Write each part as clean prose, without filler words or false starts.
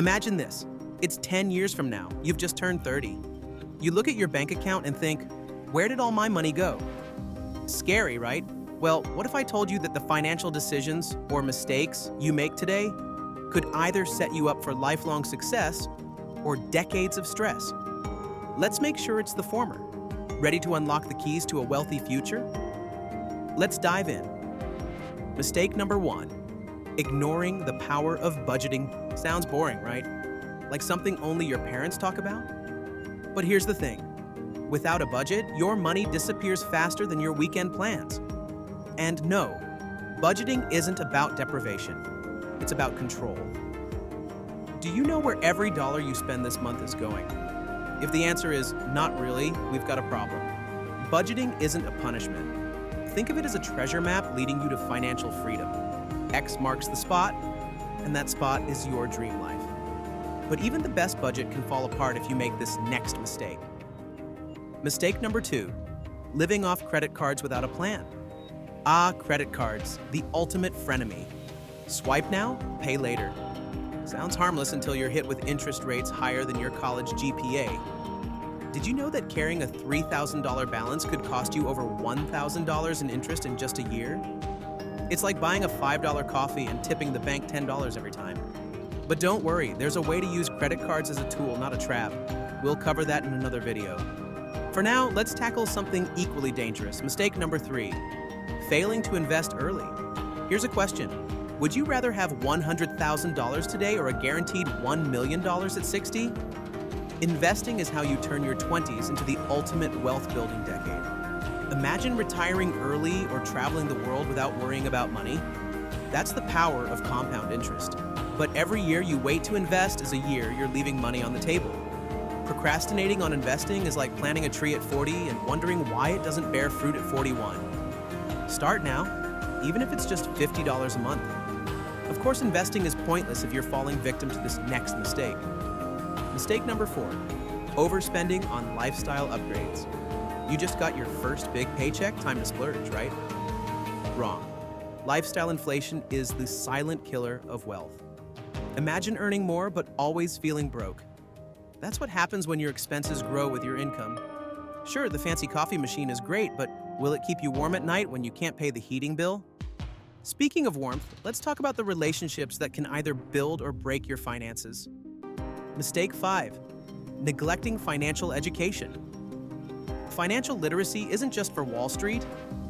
Imagine this. It's 10 years from now. You've just turned 30. You look at your bank account and think, where did all my money go? Scary, right? Well, what if I told you that the financial decisions or mistakes you make today could either set you up for lifelong success or decades of stress? Let's make sure it's the former. Ready to unlock the keys to a wealthy future? Let's dive in. Mistake number 1, ignoring the power of budgeting. Sounds boring, right? Like something only your parents talk about? But here's the thing. Without a budget, your money disappears faster than your weekend plans. And no, budgeting isn't about deprivation. It's about control. Do you know where every dollar you spend this month is going? If the answer is not really, we've got a problem. Budgeting isn't a punishment. Think of it as a treasure map leading you to financial freedom. X marks the spot, and that spot is your dream life. But even the best budget can fall apart if you make this next mistake. Mistake number 2, living off credit cards without a plan. Credit cards, the ultimate frenemy. Swipe now, pay later. Sounds harmless until you're hit with interest rates higher than your college GPA. Did you know that carrying a $3,000 balance could cost you over $1,000 in interest in just a year? It's like buying a $5 coffee and tipping the bank $10 every time. But don't worry, there's a way to use credit cards as a tool, not a trap. We'll cover that in another video. For now, let's tackle something equally dangerous. Mistake number 3, failing to invest early. Here's a question. Would you rather have $100,000 today or a guaranteed $1 million at 60? Investing is how you turn your 20s into the ultimate wealth-building decade. Imagine retiring early or traveling the world without worrying about money. That's the power of compound interest. But every year you wait to invest is a year you're leaving money on the table. Procrastinating on investing is like planting a tree at 40 and wondering why it doesn't bear fruit at 41. Start now, even if it's just $50 a month. Of course, investing is pointless if you're falling victim to this next mistake. Mistake number 4, overspending on lifestyle upgrades. You just got your first big paycheck, time to splurge, right? Wrong. Lifestyle inflation is the silent killer of wealth. Imagine earning more but always feeling broke. That's what happens when your expenses grow with your income. Sure, the fancy coffee machine is great, but will it keep you warm at night when you can't pay the heating bill? Speaking of warmth, let's talk about the relationships that can either build or break your finances. Mistake 5, neglecting financial education. Financial literacy isn't just for Wall Street,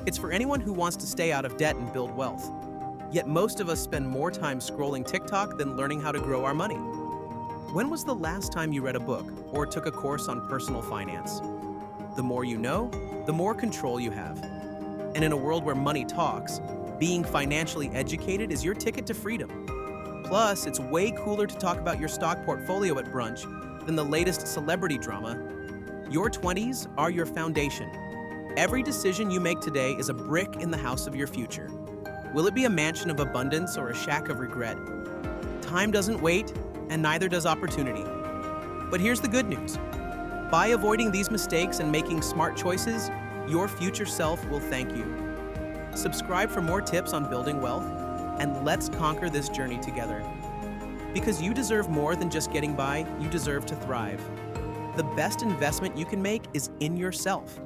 it's for anyone who wants to stay out of debt and build wealth. Yet most of us spend more time scrolling TikTok than learning how to grow our money. When was the last time you read a book or took a course on personal finance? The more you know, the more control you have. And in a world where money talks, being financially educated is your ticket to freedom. Plus, it's way cooler to talk about your stock portfolio at brunch than the latest celebrity drama. Your 20s are your foundation. Every decision you make today is a brick in the house of your future. Will it be a mansion of abundance or a shack of regret? Time doesn't wait, and neither does opportunity. But here's the good news. By avoiding these mistakes and making smart choices, your future self will thank you. Subscribe for more tips on building wealth, and let's conquer this journey together. Because you deserve more than just getting by, you deserve to thrive. The best investment you can make is in yourself.